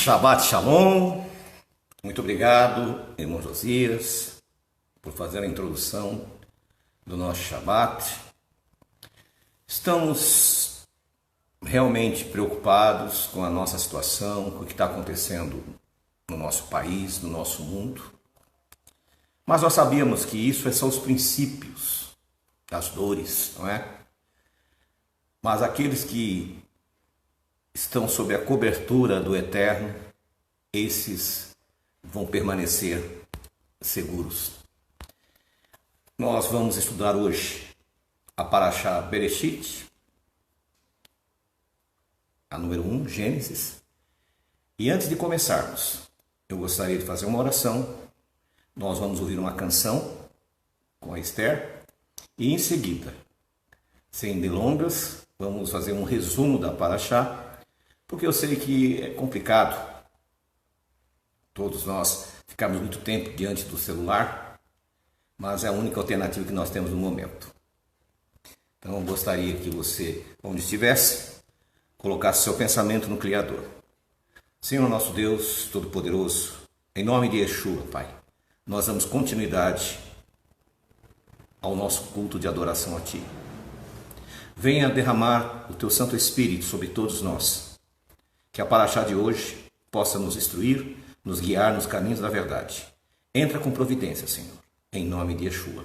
Shabbat Shalom, muito obrigado, irmão Josias, por fazer a introdução do nosso Shabbat. Estamos realmente preocupados com a nossa situação, com o que está acontecendo no nosso país, no nosso mundo. Mas nós sabíamos que isso são os princípios das dores, não é? Mas aqueles que estão sob a cobertura do Eterno, esses vão permanecer seguros. Nós vamos estudar hoje a Parashá Bereshit, a número 1, Gênesis. E antes de começarmos, eu gostaria de fazer uma oração. Nós vamos ouvir uma canção com a Esther e em seguida, sem delongas, vamos fazer um resumo da Parashá, porque eu sei que é complicado todos nós ficarmos muito tempo diante do celular, mas é a única alternativa que nós temos no momento. Então eu gostaria que você, onde estivesse, colocasse seu pensamento no Criador. Senhor nosso Deus Todo-Poderoso, em nome de Yeshua, Pai, nós damos continuidade ao nosso culto de adoração a Ti. Venha derramar o Teu Santo Espírito sobre todos nós, que a Parashá de hoje possa nos instruir, nos guiar nos caminhos da verdade. Entra com providência, Senhor, em nome de Yeshua.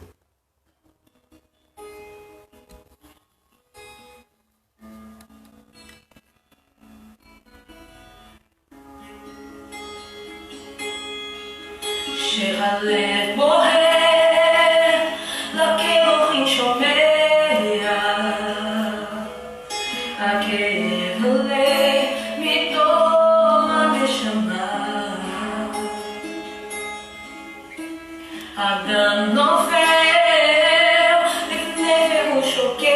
שהלב בוהה לכאבים שומע הכאב עולה מתוך הנשמה אדם נופל לפני והוא שוקע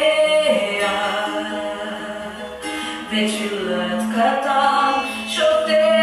בתפילת קטן שותה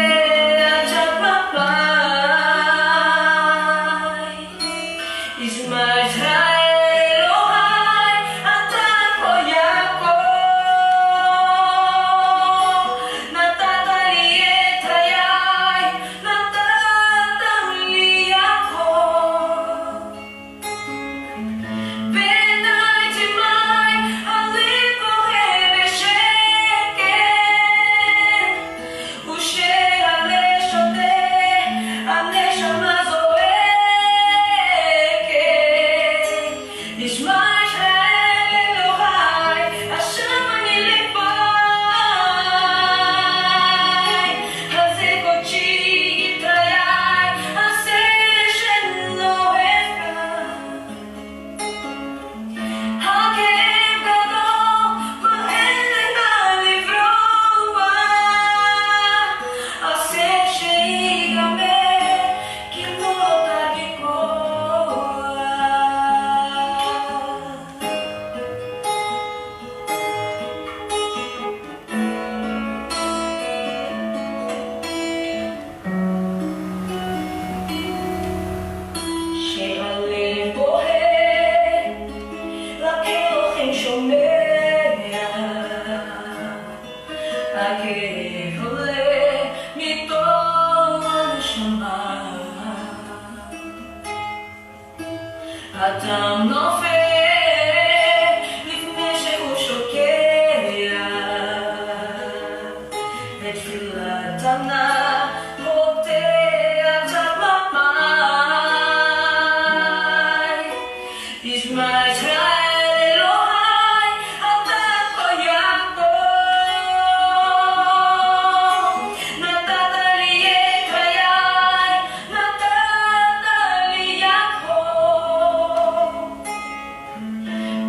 אדם נופל לפני שהוא שוקע בתפילת ענה פותח דממי תשמע ישראל אלוהי אתה כה יעקב נתת לי את חיי נתת לי יעקב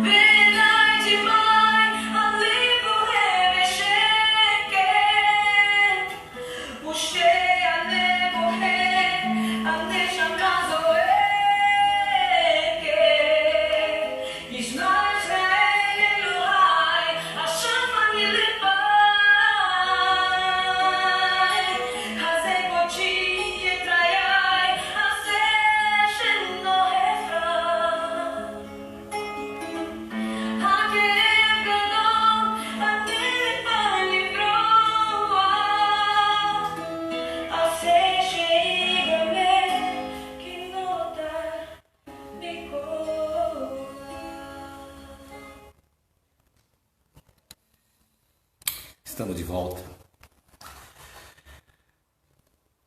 בעיניי תימי הלב בוהה בשקט ושקט volta.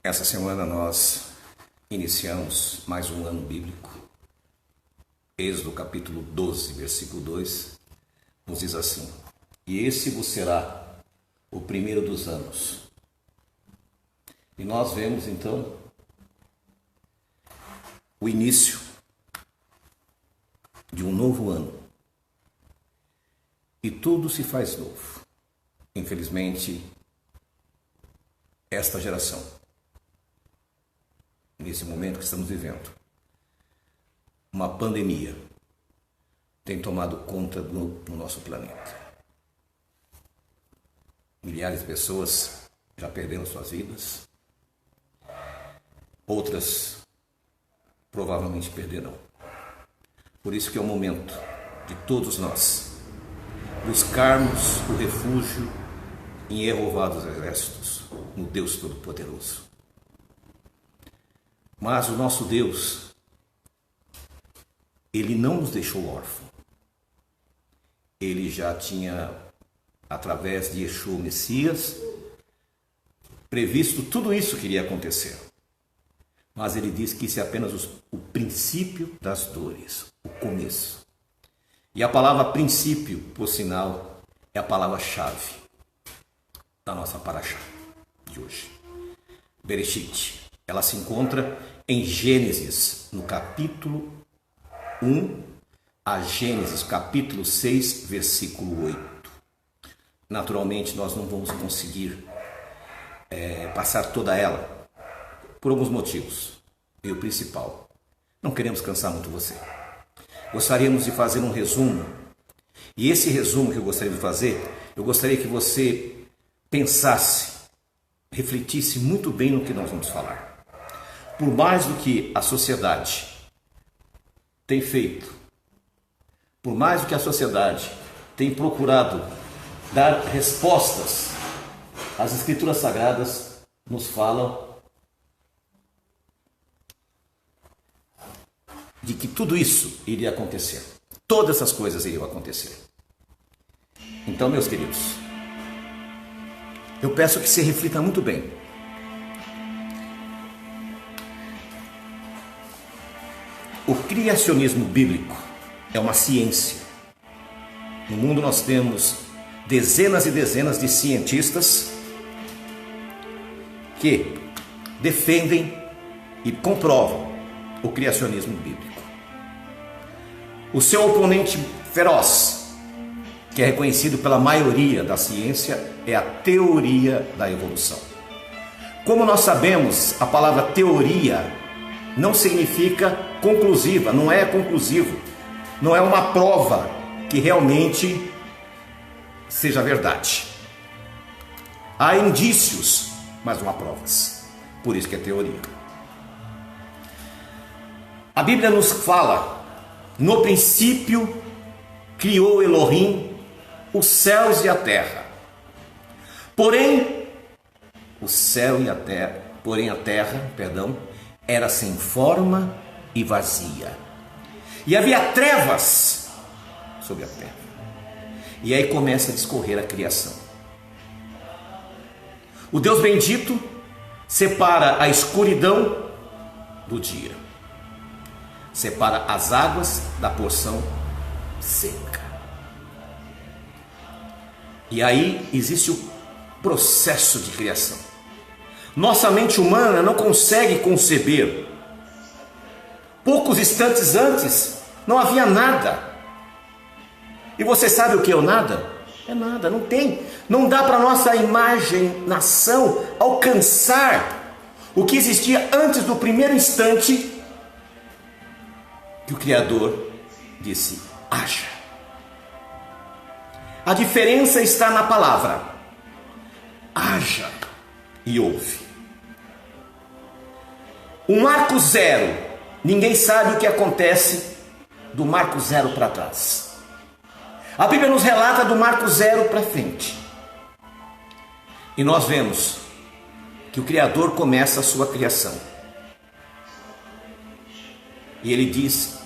Essa semana nós iniciamos mais um ano bíblico. Êxodo capítulo 12, versículo 2, nos diz assim: e esse vos será o primeiro dos anos. E nós vemos então o início de um novo ano. E tudo se faz novo. Infelizmente, esta geração, nesse momento que estamos vivendo, uma pandemia tem tomado conta do nosso planeta. Milhares de pessoas já perderam suas vidas. Outras provavelmente perderão. Por isso que é o momento de todos nós buscarmos o refúgio em Jeová dos Exércitos, no Deus Todo-Poderoso. Mas o nosso Deus, Ele não nos deixou órfãos. Ele já tinha, através de Yeshua, o Messias, previsto tudo isso que iria acontecer. Mas Ele diz que isso é apenas o princípio das dores, o começo. E a palavra princípio, por sinal, é a palavra-chave da nossa paraxá de hoje. Bereshit. Ela se encontra em Gênesis, no capítulo 1, a Gênesis, capítulo 6, versículo 8. Naturalmente, nós não vamos conseguir passar toda ela, por alguns motivos. E o principal, não queremos cansar muito você. Gostaríamos de fazer um resumo. E esse resumo que eu gostaria de fazer, eu gostaria que você pensasse, refletisse muito bem no que nós vamos falar. Por mais do que a sociedade tem feito, por mais do que a sociedade tem procurado dar respostas, as Escrituras Sagradas nos falam de que tudo isso iria acontecer. Todas essas coisas iriam acontecer. Então, meus queridos, eu peço que você reflita muito bem. O criacionismo bíblico é uma ciência. No mundo nós temos dezenas e dezenas de cientistas que defendem e comprovam o criacionismo bíblico. O seu oponente feroz, que é reconhecido pela maioria da ciência, é a teoria da evolução. Como nós sabemos, a palavra teoria não significa conclusiva, não é conclusivo, não é uma prova que realmente seja verdade. Há indícios, mas não há provas. Por isso que é teoria. A Bíblia nos fala: no princípio criou Elohim os céus e a terra. Porém, a terra, era sem forma e vazia. E havia trevas sobre a terra. E aí começa a discorrer a criação. O Deus bendito separa a escuridão do dia. Separa as águas da porção seca. E aí existe o processo de criação. Nossa mente humana não consegue conceber. Poucos instantes antes não havia nada. E você sabe o que é o nada? É nada, não tem. Não dá para nossa imaginação alcançar o que existia antes do primeiro instante que o Criador disse: haja. A diferença está na palavra haja e ouve. O marco zero, ninguém sabe o que acontece do marco zero para trás. A Bíblia nos relata do marco zero para frente. E nós vemos que o Criador começa a sua criação. E ele diz,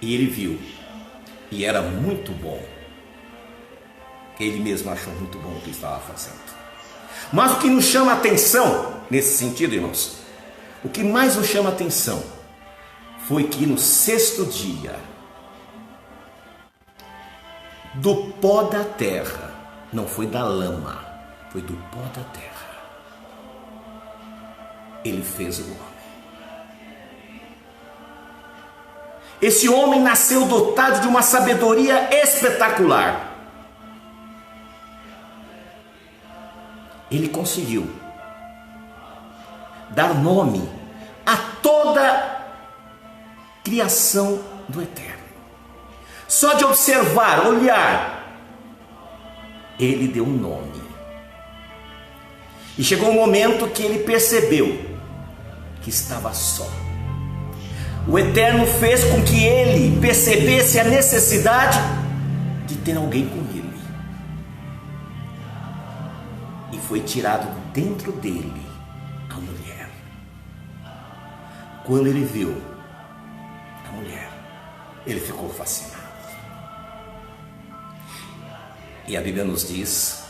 e ele viu, e era muito bom. Ele mesmo achou muito bom o que estava fazendo. Mas o que nos chama a atenção, nesse sentido, irmãos, o que mais nos chama a atenção foi que no sexto dia, do pó da terra, não foi da lama, foi do pó da terra, ele fez o homem. Esse homem nasceu dotado de uma sabedoria espetacular. Ele conseguiu dar nome a toda a criação do Eterno. Só de observar, olhar, ele deu um nome. E chegou um momento que ele percebeu que estava só. O Eterno fez com que ele percebesse a necessidade de ter alguém com ele. E foi tirado dentro dele a mulher. Quando ele viu a mulher, ele ficou fascinado. E a Bíblia nos diz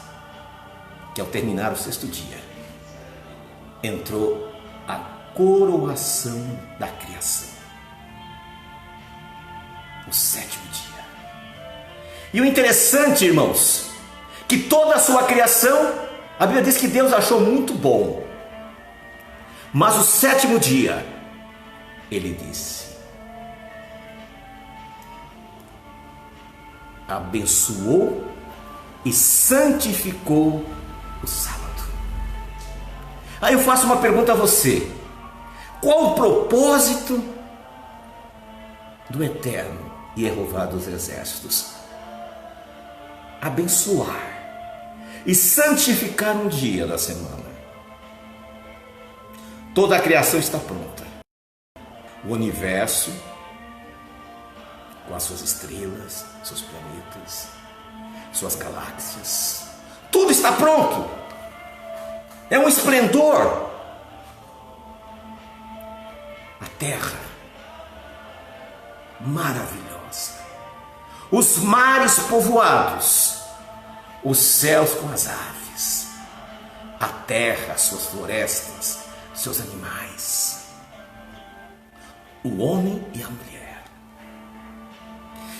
que ao terminar o sexto dia, entrou a coroação da criação. O sétimo dia. E o interessante, irmãos, que toda a sua criação, a Bíblia diz que Deus achou muito bom. Mas o sétimo dia, ele disse: abençoou e santificou o sábado. Aí eu faço uma pergunta a você: qual o propósito do Eterno e Jeová dos Exércitos? Abençoar e santificar um dia da semana. Toda a criação está pronta. O universo, com as suas estrelas, seus planetas, suas galáxias, tudo está pronto. É um esplendor. A terra, maravilhosa. Os mares povoados, os céus com as aves, a terra, suas florestas, seus animais, o homem e a mulher.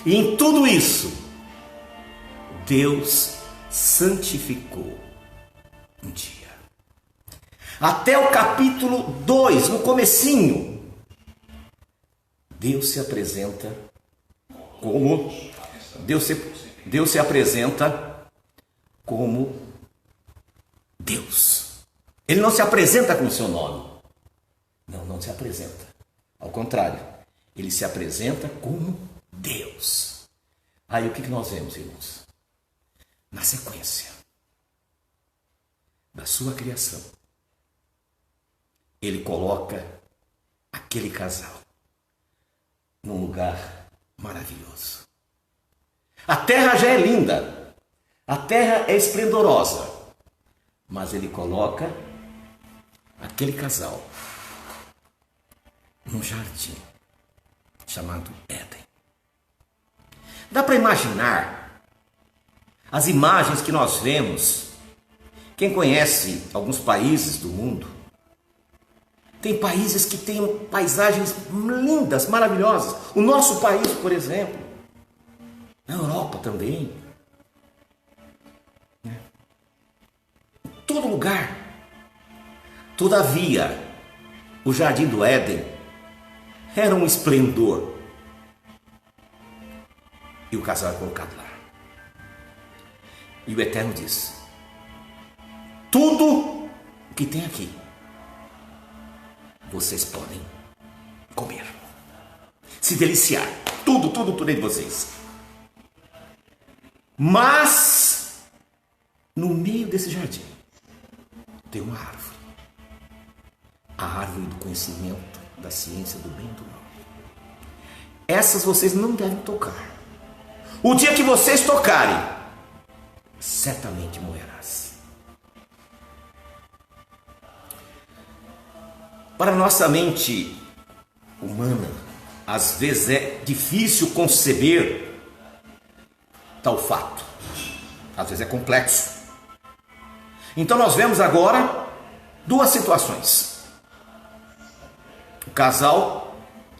E em tudo isso, Deus santificou um dia. Até o capítulo 2, no comecinho, Deus se apresenta como Deus se apresenta como Deus. Ele não se apresenta com o seu nome. Não se apresenta. Ao contrário, ele se apresenta como Deus. Aí o que nós vemos, irmãos? Na sequência da sua criação, ele coloca aquele casal num lugar maravilhoso. A terra já é linda, a terra é esplendorosa, mas ele coloca aquele casal num jardim chamado Éden. Dá para imaginar as imagens que nós vemos. Quem conhece alguns países do mundo, tem países que têm paisagens lindas, maravilhosas. O nosso país, por exemplo, na Europa também, em todo lugar. Todavia, o jardim do Éden era um esplendor. E o casal é colocado lá. E o Eterno diz: tudo que tem aqui, vocês podem comer, se deliciar, tudo de vocês. Mas no meio desse jardim tem uma árvore, a árvore do conhecimento, da ciência, do bem e do mal. Essas vocês não devem tocar. O dia que vocês tocarem, certamente morrerás. Para nossa mente humana, às vezes é difícil conceber tal fato. Às vezes é complexo. Então nós vemos agora duas situações. O casal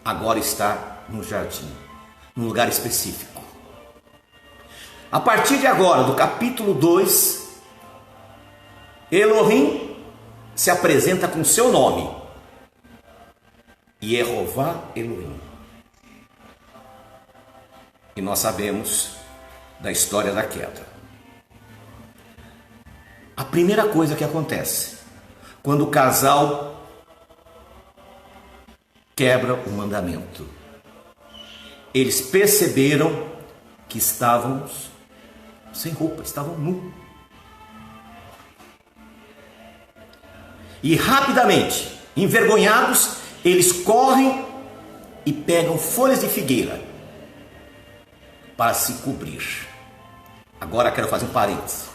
agora está no jardim, num lugar específico. A partir de agora, do capítulo 2, Elohim se apresenta com seu nome, Yehová Elohim. E nós sabemos da história da queda. A primeira coisa que acontece quando o casal quebra o mandamento, eles perceberam que estavam sem roupa, estavam nus. E rapidamente, envergonhados, eles correm e pegam folhas de figueira para se cobrir. Agora quero fazer um parênteses.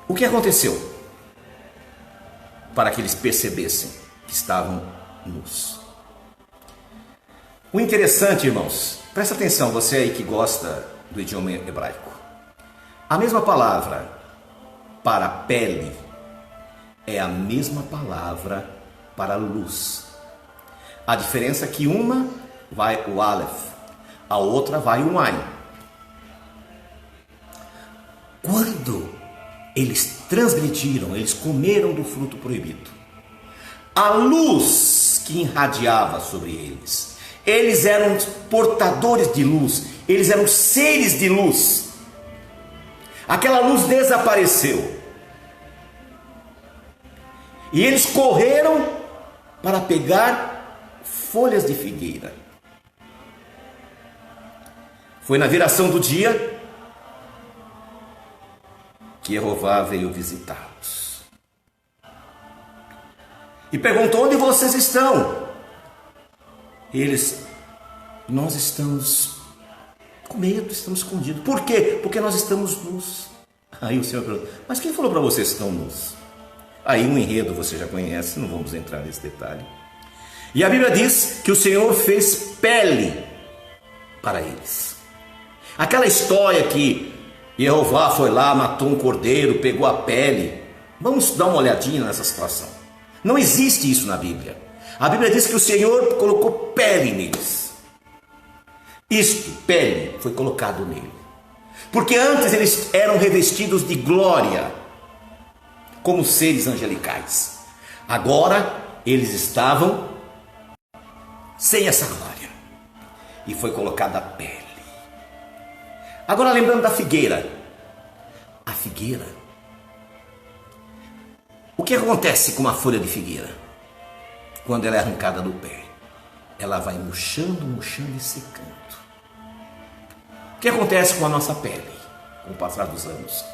O que aconteceu para que eles percebessem que estavam nus? O interessante, irmãos, presta atenção, você aí que gosta do idioma hebraico. A mesma palavra para pele é a mesma palavra para luz. A diferença é que uma vai o Aleph, a outra vai o Ain. Quando eles transgrediram, eles comeram do fruto proibido, a luz que irradiava sobre eles, eles eram portadores de luz, eles eram seres de luz. Aquela luz desapareceu. E eles correram para pegar folhas de figueira. Foi na viração do dia que Jeová veio visitá-los. E perguntou: onde vocês estão? E eles: nós estamos com medo, estamos escondidos. Por quê? Porque nós estamos nus. Aí o Senhor perguntou: mas quem falou para vocês que estão nus? Aí um enredo você já conhece, não vamos entrar nesse detalhe. E a Bíblia diz que o Senhor fez pele para eles. Aquela história que Jeová foi lá, matou um cordeiro, pegou a pele. Vamos dar uma olhadinha nessa situação. Não existe isso na Bíblia. A Bíblia diz que o Senhor colocou pele neles. Isto, pele, foi colocado nele. Porque antes eles eram revestidos de glória, como seres angelicais. Agora eles estavam sem essa glória. E foi colocada a pele. Agora lembrando da figueira. A figueira. O que acontece com uma folha de figueira? Quando ela é arrancada do pé, ela vai murchando, murchando e secando. O que acontece com a nossa pele? Com o passar dos anos,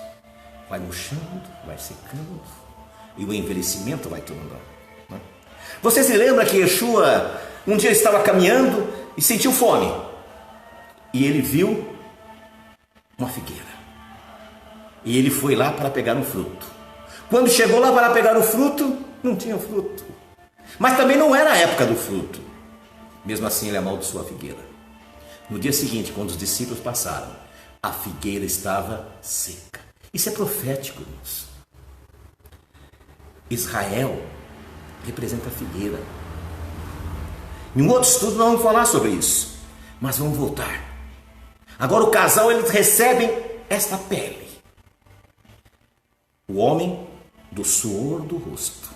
vai murchando, vai secando, e o envelhecimento vai tomando. Né? Você se lembra que Yeshua um dia estava caminhando e sentiu fome, e ele viu uma figueira, e ele foi lá para pegar um fruto. Quando chegou lá para pegar o fruto, não tinha fruto, mas também não era a época do fruto. Mesmo assim ele amaldiçoou a figueira. No dia seguinte, quando os discípulos passaram, a figueira estava seca. Isso é profético, irmãos. Israel representa a figueira. Em um outro estudo nós vamos falar sobre isso, mas vamos voltar. Agora o casal, eles recebem esta pele. O homem, do suor do rosto,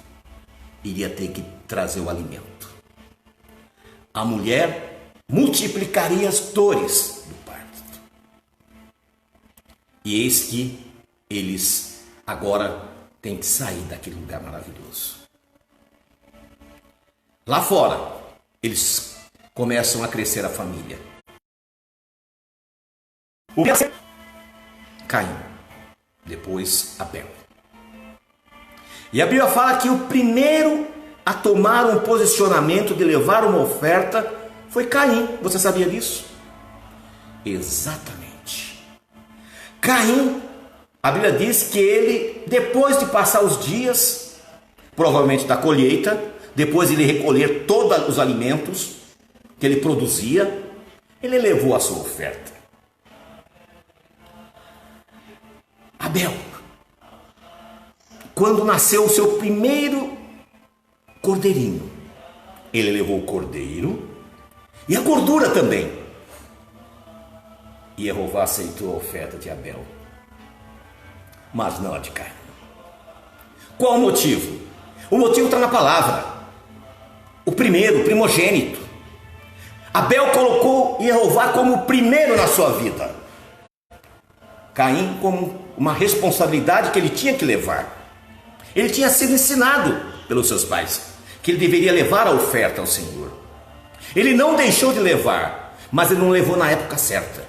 iria ter que trazer o alimento. A mulher multiplicaria as dores do parto. E eis que eles agora têm que sair daquele lugar maravilhoso. Lá fora, eles começam a crescer a família. O que é? Caim, depois Abel. E a Bíblia fala que o primeiro a tomar um posicionamento de levar uma oferta foi Caim. Você sabia disso? Exatamente. Caim, a Bíblia diz que ele, depois de passar os dias, provavelmente da colheita, depois de ele recolher todos os alimentos que ele produzia, ele levou a sua oferta. Abel quando nasceu o seu primeiro cordeirinho. Ele levou o cordeiro e a gordura também. E Jeová aceitou a oferta de Abel, mas não a de Caim. Qual o motivo? O motivo está na palavra. O primeiro, o primogênito. Abel colocou Jeová como o primeiro na sua vida. Caim como uma responsabilidade que ele tinha que levar. Ele tinha sido ensinado pelos seus pais que ele deveria levar a oferta ao Senhor. Ele não deixou de levar, mas ele não levou na época certa.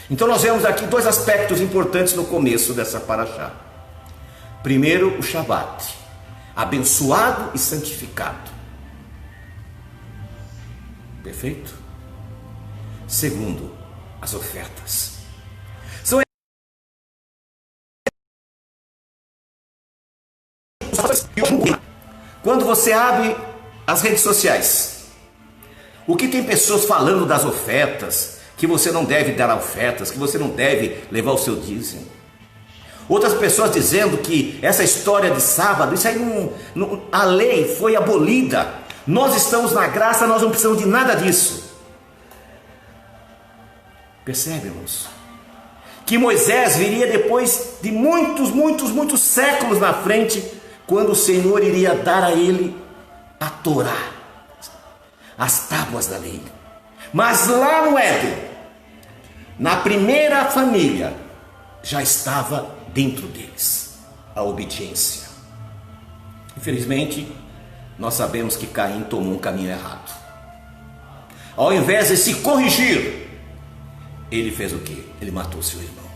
Então nós vemos aqui dois aspectos importantes no começo dessa paraxá. Primeiro, o Shabat, abençoado e santificado. Perfeito? Segundo, as ofertas. São quando você abre as redes sociais, o que tem pessoas falando das ofertas, que você não deve dar ofertas, que você não deve levar o seu dízimo. Outras pessoas dizendo que essa história de sábado, isso aí a lei foi abolida. Nós estamos na graça, nós não precisamos de nada disso. Percebe, irmãos? Que Moisés viria depois de muitos séculos na frente, quando o Senhor iria dar a ele a Torá, as tábuas da lei. Mas lá no Éden, na primeira família, já estava dentro deles a obediência. Infelizmente, nós sabemos que Caim tomou um caminho errado. Ao invés de se corrigir, ele fez o quê? Ele matou seu irmão.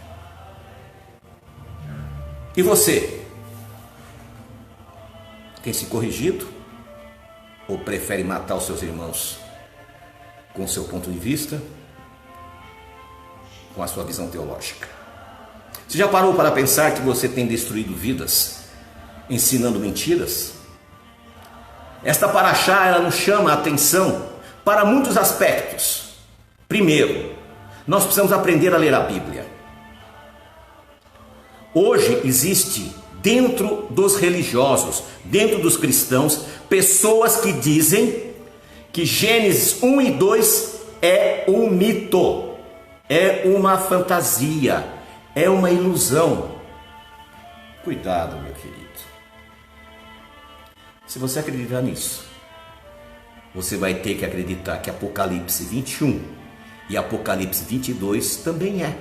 E você? Tem se corrigido? Ou prefere matar os seus irmãos com o seu ponto de vista, com a sua visão teológica? Você já parou para pensar que você tem destruído vidas, ensinando mentiras? Esta paraxá, ela nos chama a atenção para muitos aspectos. Primeiro, nós precisamos aprender a ler a Bíblia. Hoje existe dentro dos religiosos, dentro dos cristãos, pessoas que dizem que Gênesis 1 e 2 é um mito, é uma fantasia, é uma ilusão. Cuidado, meu querido. Se você acreditar nisso, você vai ter que acreditar que Apocalipse 21 e Apocalipse 22 também é.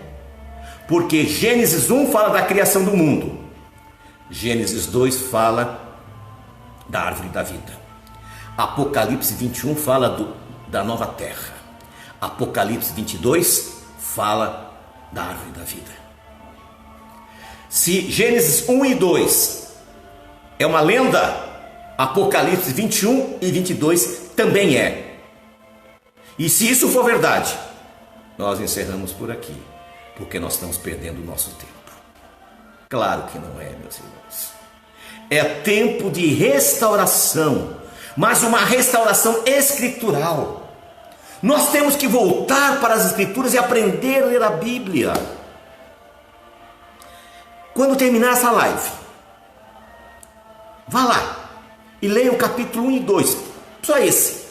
Porque Gênesis 1 fala da criação do mundo. Gênesis 2 fala da árvore da vida. Apocalipse 21 fala da nova terra. Apocalipse 22 fala da árvore da vida. Se Gênesis 1 e 2 é uma lenda, Apocalipse 21 e 22 também é. E se isso for verdade, nós encerramos por aqui, porque nós estamos perdendo o nosso tempo. Claro que não é, meus irmãos. É tempo de restauração, mas uma restauração escritural. Nós temos que voltar para as Escrituras e aprender a ler a Bíblia. Quando terminar essa live, vá lá e leia o capítulo 1 e 2, só esse.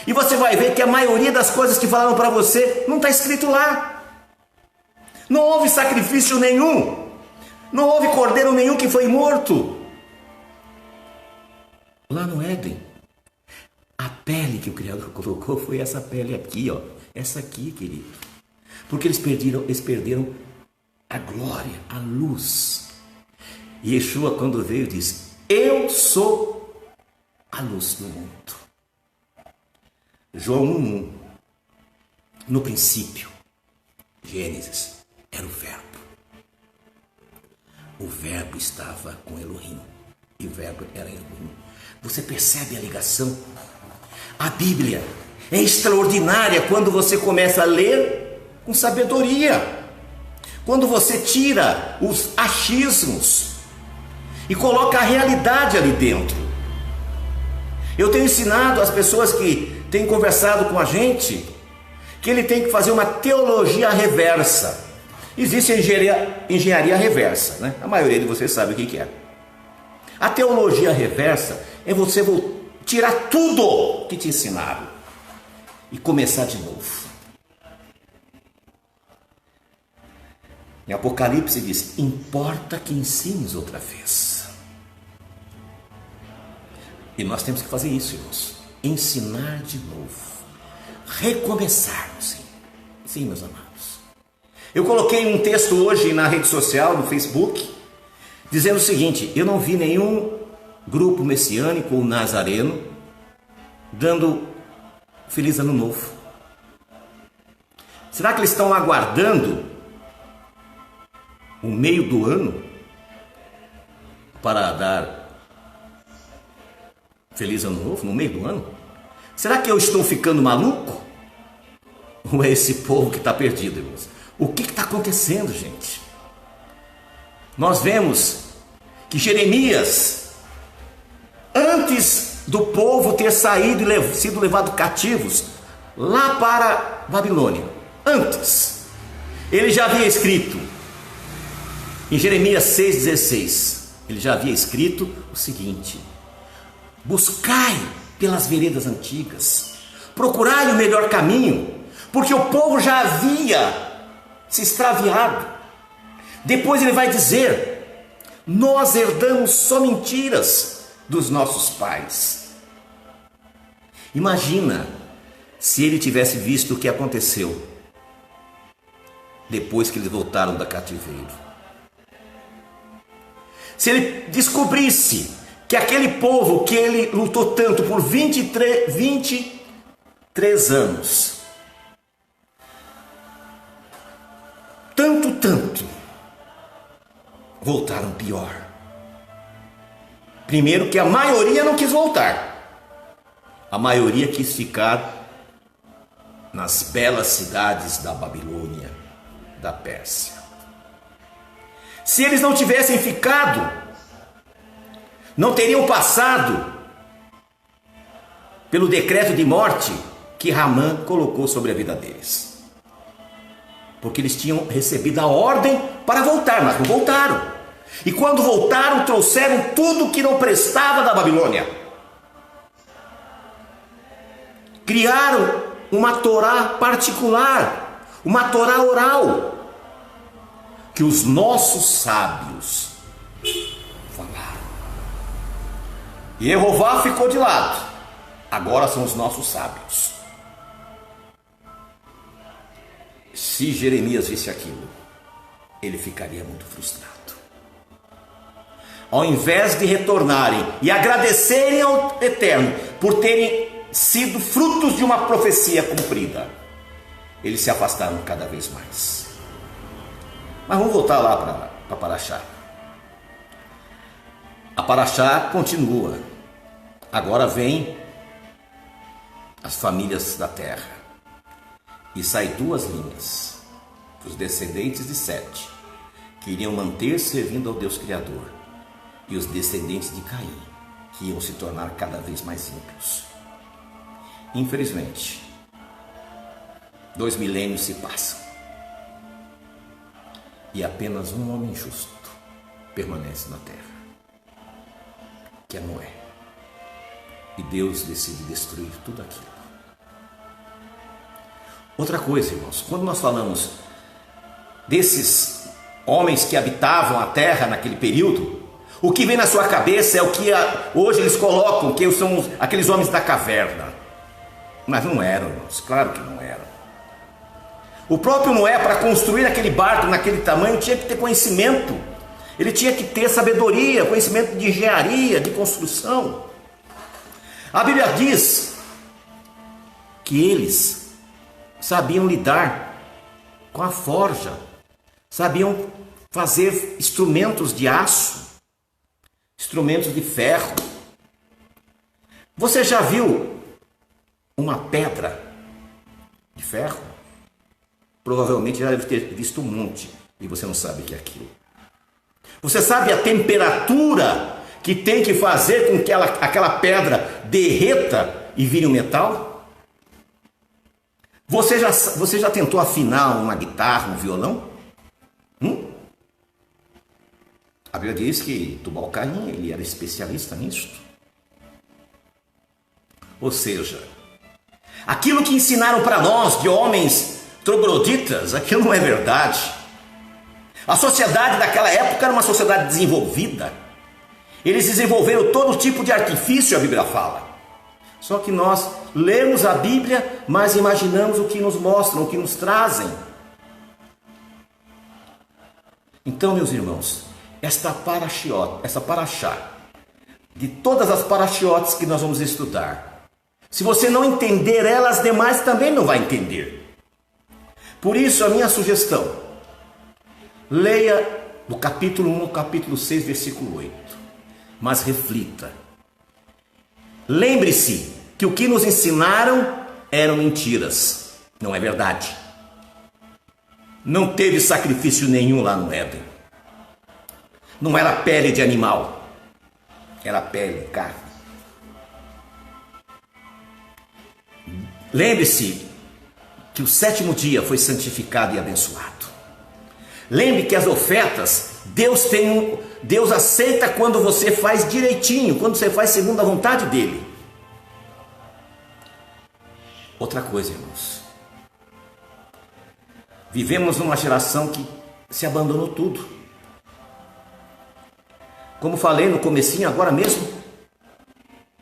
E você vai ver que a maioria das coisas que falaram para você não está escrito lá. Não houve sacrifício nenhum. Não houve cordeiro nenhum que foi morto. Lá no Éden, a pele que o Criador colocou foi essa pele aqui, ó. Essa aqui, querido. Porque eles perderam a glória, a luz. E Yeshua, quando veio, disse: eu sou a luz do mundo. João 1:1. No princípio, Gênesis, era o verbo. O verbo estava com Elohim. E o verbo era Elohim. Você percebe a ligação? A Bíblia é extraordinária quando você começa a ler com sabedoria. Quando você tira os achismos e coloca a realidade ali dentro. Eu tenho ensinado às pessoas que têm conversado com a gente que ele tem que fazer uma teologia reversa. Existe a engenharia reversa, né? A maioria de vocês sabe o que é. A teologia reversa é você tirar tudo que te ensinaram e começar de novo. Em Apocalipse diz: importa que ensines outra vez. E nós temos que fazer isso, irmãos. Ensinar de novo. Recomeçarmos. Sim, meus amados. Eu coloquei um texto hoje na rede social, no Facebook, dizendo o seguinte: eu não vi nenhum grupo messiânico ou nazareno dando Feliz Ano Novo. Será que eles estão aguardando o meio do ano para dar Feliz Ano Novo no meio do ano? Será que eu estou ficando maluco? Ou é esse povo que está perdido, irmãos? O que está acontecendo, gente? Nós vemos que Jeremias, antes do povo ter saído e sido levado cativos lá para Babilônia, antes, ele já havia escrito, em Jeremias 6,16, ele já havia escrito o seguinte: buscai pelas veredas antigas, procurai o melhor caminho, porque o povo já havia se extraviado. Depois ele vai dizer: nós herdamos só mentiras dos nossos pais. Imagina se ele tivesse visto o que aconteceu depois que eles voltaram da cativeiro. Se ele descobrisse que aquele povo que ele lutou tanto por 23 anos, tanto, voltaram pior. Primeiro que a maioria não quis voltar. A maioria quis ficar nas belas cidades da Babilônia, da Pérsia. Se eles não tivessem ficado, não teriam passado pelo decreto de morte que Ramã colocou sobre a vida deles. Porque eles tinham recebido a ordem para voltar, mas não voltaram. E quando voltaram, trouxeram tudo que não prestava da Babilônia. Criaram uma Torá particular, uma Torá oral, que os nossos sábios falaram. E Jeová ficou de lado. Agora são os nossos sábios. Se Jeremias visse aquilo, ele ficaria muito frustrado. Ao invés de retornarem e agradecerem ao Eterno por terem sido frutos de uma profecia cumprida, eles se afastaram cada vez mais. Mas vamos voltar lá para Paraxá. A Paraxá continua. Agora vem as famílias da terra. E sai duas linhas: os descendentes de Sete, que iriam manter-se servindo ao Deus Criador, e os descendentes de Caim, que iam se tornar cada vez mais ímpios. Infelizmente, 2 milênios se passam e apenas um homem justo permanece na terra, que é Noé. E Deus decide destruir tudo aquilo. Outra coisa, irmãos, quando nós falamos desses homens que habitavam a terra naquele período, o que vem na sua cabeça é o que hoje eles colocam, que são aqueles homens da caverna. Mas não eram, irmãos, claro que não eram. O próprio Noé, para construir aquele barco naquele tamanho, tinha que ter conhecimento. Ele tinha que ter sabedoria, conhecimento de engenharia, de construção. A Bíblia diz que eles sabiam lidar com a forja, sabiam fazer instrumentos de aço, instrumentos de ferro. Você já viu uma pedra de ferro? Provavelmente já deve ter visto um monte e você não sabe o que é aquilo. Você sabe a temperatura que tem que fazer com que aquela pedra derreta e vire um metal? Você já tentou afinar uma guitarra, um violão? A Bíblia diz que Tubal-Caim, ele era especialista nisso. Ou seja, aquilo que ensinaram para nós de homens trogloditas, aquilo não é verdade. A sociedade daquela época era uma sociedade desenvolvida. Eles desenvolveram todo tipo de artifício, a Bíblia fala. Só que nós lemos a Bíblia, mas imaginamos o que nos mostram, o que nos trazem. Então, meus irmãos, essa paraxá, de todas as paraxiotes que nós vamos estudar, se você não entender elas, as demais também não vai entender. Por isso, a minha sugestão, leia do capítulo 1 ao capítulo 6, versículo 8, mas reflita. Lembre-se que o que nos ensinaram eram mentiras, não é verdade. Não teve sacrifício nenhum lá no Éden. Não era pele de animal, era pele, carne. Lembre-se que o sétimo dia foi santificado e abençoado. Lembre que as ofertas, Deus aceita quando você faz direitinho, quando você faz segundo a vontade dele. Outra coisa, irmãos. Vivemos numa geração que se abandonou tudo. Como falei no comecinho, agora mesmo,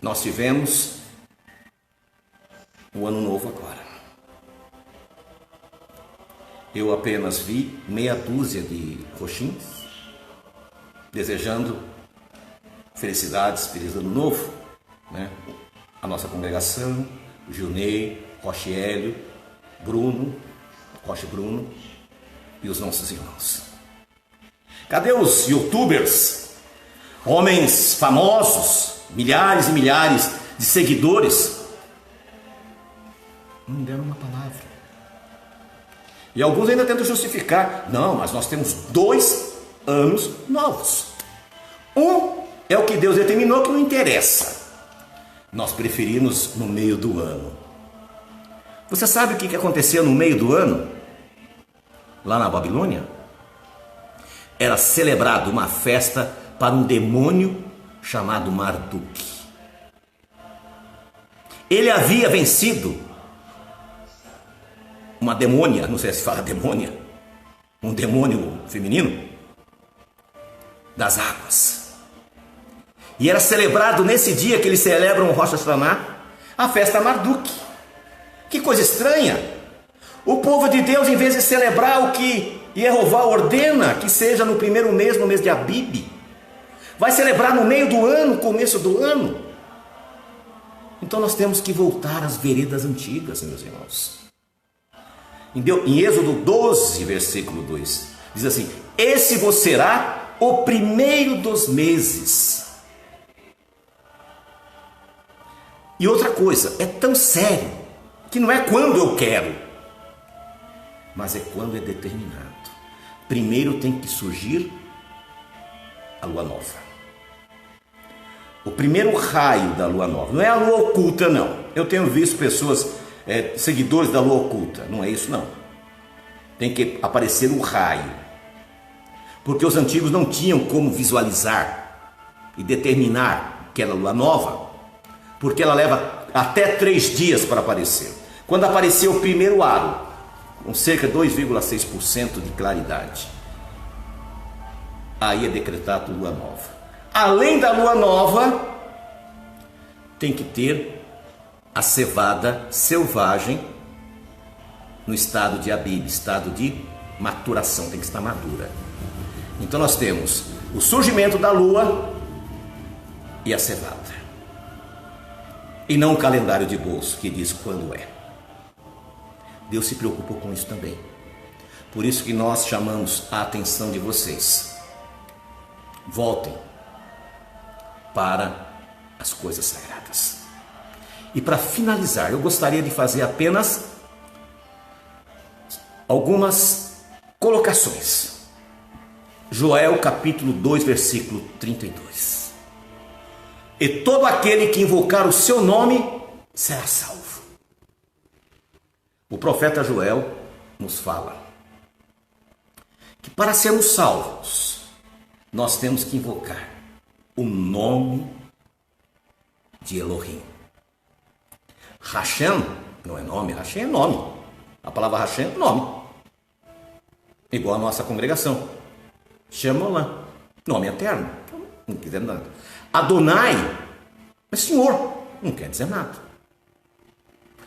nós tivemos o ano novo agora. Eu apenas vi meia dúzia de roxins, desejando felicidades, feliz ano novo, né? A nossa congregação, o Gilney, Roche Hélio, Roche Bruno e os nossos irmãos. Cadê os youtubers, homens famosos, milhares e milhares de seguidores? Não deram uma palavra. E alguns ainda tentam justificar. Não, mas nós temos 2 anos novos. Um é o que Deus determinou, que não interessa. Nós preferimos no meio do ano. Você sabe o que aconteceu no meio do ano? Lá na Babilônia? Era celebrado uma festa para um demônio chamado Marduk. Ele havia vencido uma demônia, não sei se fala demônia, um demônio feminino, das águas. E era celebrado nesse dia que eles celebram o Rosh Hashanah, a festa Marduk. Que coisa estranha! O povo de Deus, em vez de celebrar o que Jeová ordena, que seja no primeiro mês, no mês de Abib, vai celebrar no meio do ano, começo do ano. Então nós temos que voltar às veredas antigas, meus irmãos. Em Êxodo 12, versículo 2, diz assim: esse vos será o primeiro dos meses. E outra coisa, é tão sério, que não é quando eu quero, mas é quando é determinado. Primeiro tem que surgir a lua nova. O primeiro raio da lua nova, não é a lua oculta não. Eu tenho visto pessoas, seguidores da lua oculta, não é isso não. Tem que aparecer o raio, porque os antigos não tinham como visualizar e determinar que era a lua nova, porque ela leva até 3 dias para aparecer. Quando apareceu o primeiro aro, com cerca de 2,6% de claridade, aí é decretado lua nova. Além da lua nova, tem que ter a cevada selvagem no estado de Abib, estado de maturação, tem que estar madura. Então nós temos o surgimento da lua e a cevada, e não o calendário de bolso que diz quando é. Deus se preocupou com isso também. Por isso que nós chamamos a atenção de vocês. Voltem para as coisas sagradas. E para finalizar, eu gostaria de fazer apenas algumas colocações. Joel capítulo 2, versículo 32. E todo aquele que invocar o seu nome será salvo. O profeta Joel nos fala que para sermos salvos, nós temos que invocar o nome de Elohim. Hashem não é nome, Hashem é nome. A palavra Hashem é nome. Igual a nossa congregação. Shemolã, nome eterno. Não quer dizer nada. Adonai é Senhor, não quer dizer nada.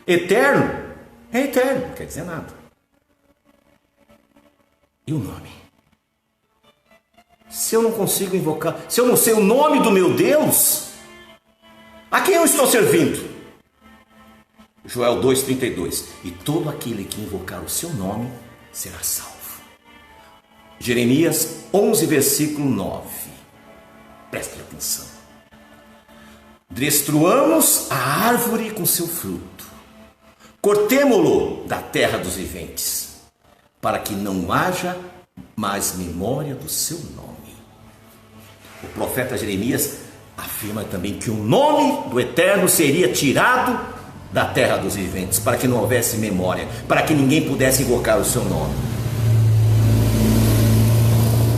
Eterno é eterno, não quer dizer nada. E o nome? Se eu não consigo invocar, se eu não sei o nome do meu Deus, a quem eu estou servindo? Joel 2,32. E todo aquele que invocar o seu nome será salvo. Jeremias 11, versículo 9. Preste atenção. Destruamos a árvore com seu fruto, cortemo-lo da terra dos viventes, para que não haja mais memória do seu nome. O profeta Jeremias afirma também que o nome do Eterno seria tirado da terra dos viventes, para que não houvesse memória, para que ninguém pudesse invocar o seu nome.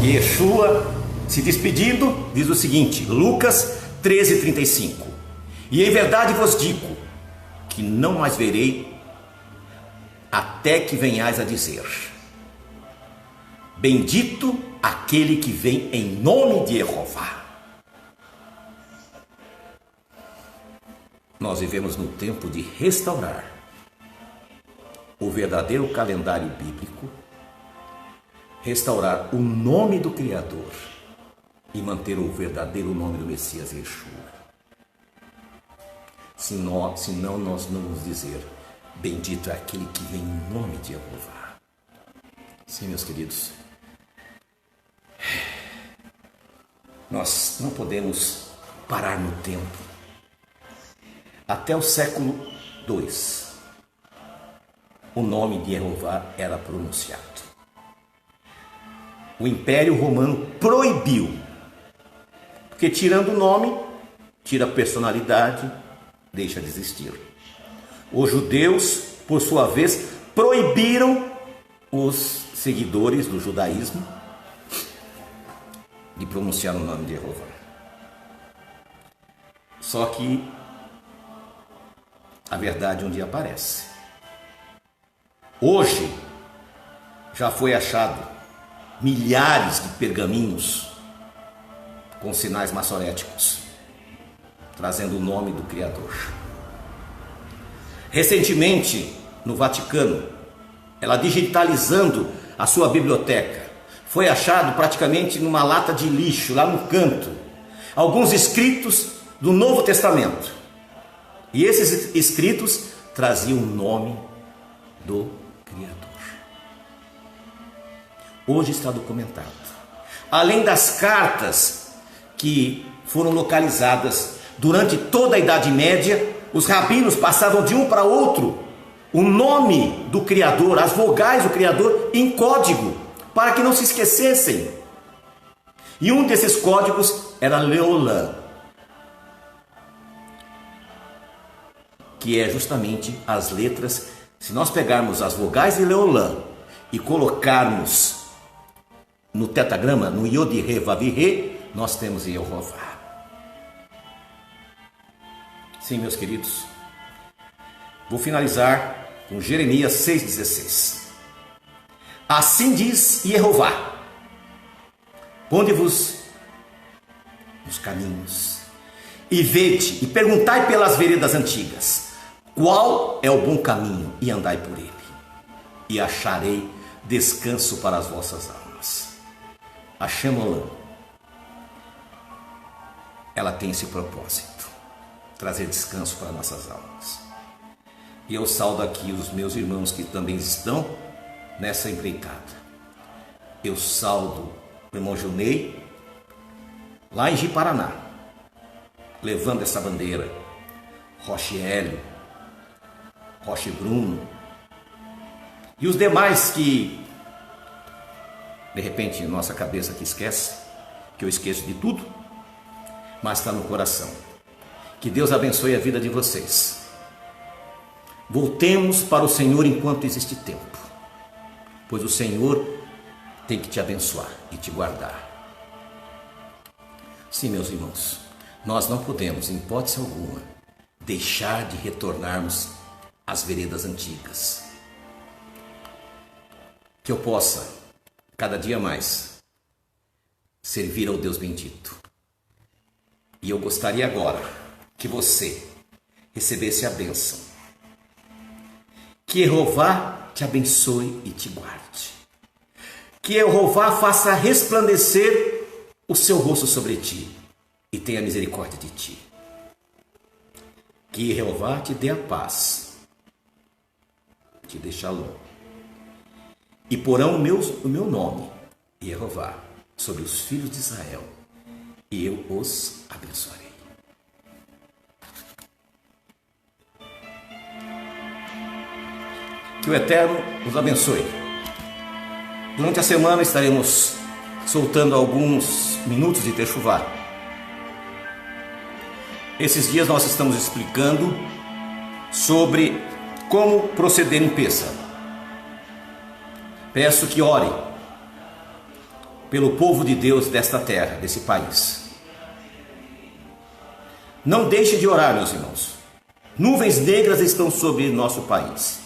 E Yeshua, se despedindo, diz o seguinte, Lucas 13:35. E em verdade vos digo, que não mais verei, até que venhais a dizer, bendito aquele que vem em nome de Jeová. Nós vivemos no tempo de restaurar o verdadeiro calendário bíblico, restaurar o nome do Criador e manter o verdadeiro nome do Messias Yeshua. Senão nós não vamos dizer, bendito é aquele que vem em nome de Jeová. Sim, meus queridos, nós não podemos parar no tempo. Até o século II, o nome de Jeová era pronunciado. O Império Romano proibiu, porque tirando o nome, tira a personalidade, deixa de existir. Os judeus, por sua vez, proibiram os seguidores do judaísmo de pronunciar o nome de Jeová. Só que a verdade um dia aparece. Hoje já foi achado milhares de pergaminhos com sinais maçoréticos, trazendo o nome do Criador. Recentemente, no Vaticano, ela digitalizando a sua biblioteca, foi achado praticamente numa lata de lixo, lá no canto, alguns escritos do Novo Testamento. E esses escritos traziam o nome do Criador. Hoje está documentado. Além das cartas que foram localizadas durante toda a Idade Média, os rabinos passavam de um para outro o nome do Criador, as vogais do Criador em código, para que não se esquecessem. E um desses códigos era Leolã, que é justamente as letras. Se nós pegarmos as vogais de Leolã e colocarmos no tetagrama, no Yod He Vav He, nós temos Jeová. Sim, meus queridos, vou finalizar com Jeremias 6,16. Assim diz Jeová: ponde-vos nos caminhos e vede e perguntai pelas veredas antigas, qual é o bom caminho, e andai por ele, e acharei descanso para as vossas almas. A Shemolã, ela tem esse propósito, trazer descanso para nossas almas. E eu saúdo aqui os meus irmãos que também estão nessa empreitada. Eu saúdo o irmão Junei, lá em Ji-Paraná, levando essa bandeira. Roche Hélio, Roche Bruno e os demais que de repente nossa cabeça que esquece, que eu esqueço de tudo, mas está no coração. Que Deus abençoe a vida de vocês. Voltemos para o Senhor enquanto existe tempo, pois o Senhor tem que te abençoar e te guardar. Sim, meus irmãos, nós não podemos, em hipótese alguma, deixar de retornarmos às veredas antigas. Que eu possa, cada dia mais, servir ao Deus bendito. E eu gostaria agora que você recebesse a bênção. Que Jeová te abençoe e te guarde. Que Jeová faça resplandecer o seu rosto sobre ti e tenha misericórdia de ti. Que Jeová te dê a paz, te dê shalom. E porão o meu nome, Jeová, sobre os filhos de Israel, e eu os abençoarei. Que o Eterno os abençoe. Durante a semana estaremos soltando alguns minutos de Techuvá. Esses dias nós estamos explicando sobre como proceder em Pêssah. Peço que ore pelo povo de Deus desta terra, desse país. Não deixe de orar, meus irmãos. Nuvens negras estão sobre nosso país.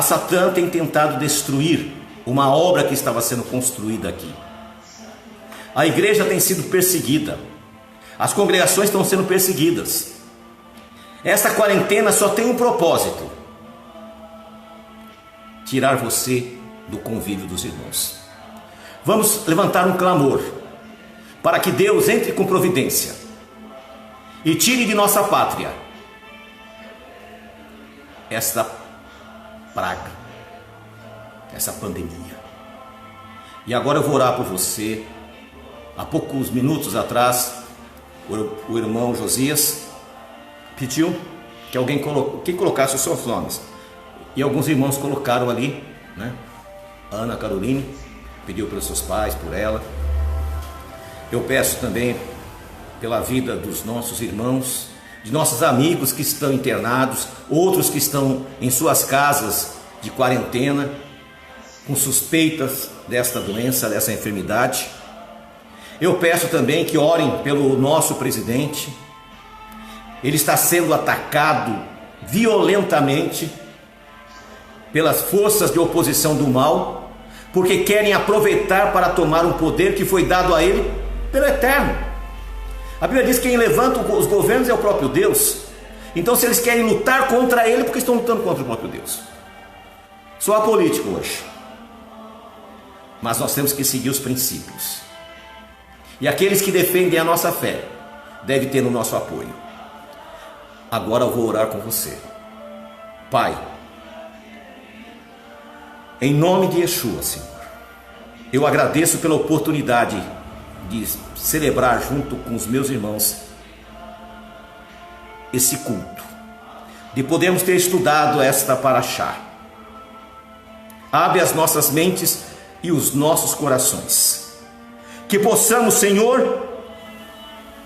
Satã tem tentado destruir uma obra que estava sendo construída aqui. A igreja tem sido perseguida. As congregações estão sendo perseguidas. Essa quarentena só tem um propósito: tirar você do convívio dos irmãos. Vamos levantar um clamor para que Deus entre com providência e tire de nossa pátria esta praga, essa pandemia. E agora eu vou orar por você. Há poucos minutos atrás, o irmão Josias pediu que alguém colocasse os seus nomes. E alguns irmãos colocaram ali, né? Ana Caroline pediu pelos seus pais, por ela. Eu peço também pela vida dos nossos irmãos, de nossos amigos que estão internados, outros que estão em suas casas de quarentena, com suspeitas desta doença, dessa enfermidade. Eu peço também que orem pelo nosso presidente. Ele está sendo atacado violentamente pelas forças de oposição do mal, porque querem aproveitar para tomar um poder que foi dado a ele pelo Eterno. A Bíblia diz que quem levanta os governos é o próprio Deus. Então, se eles querem lutar contra ele, porque estão lutando contra o próprio Deus? Sou apolítico hoje, mas nós temos que seguir os princípios. E aqueles que defendem a nossa fé devem ter o nosso apoio. Agora eu vou orar com você. Pai, em nome de Yeshua, Senhor, eu agradeço pela oportunidade de celebrar junto com os meus irmãos esse culto, de podermos ter estudado esta paraxá. Abre as nossas mentes e os nossos corações, que possamos, Senhor,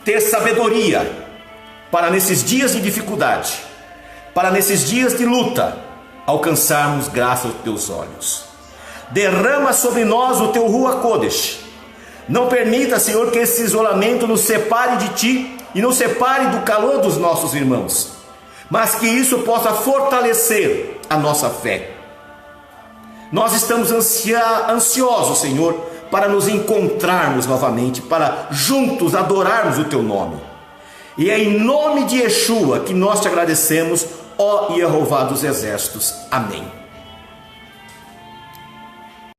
ter sabedoria para nesses dias de dificuldade, para nesses dias de luta, alcançarmos graça aos teus olhos. Derrama sobre nós o teu Ruach Kodesh. Não permita, Senhor, que esse isolamento nos separe de ti e nos separe do calor dos nossos irmãos, mas que isso possa fortalecer a nossa fé. Nós estamos ansiosos, Senhor, para nos encontrarmos novamente, para juntos adorarmos o teu nome. E é em nome de Yeshua que nós te agradecemos, ó Jeová dos exércitos. Amém.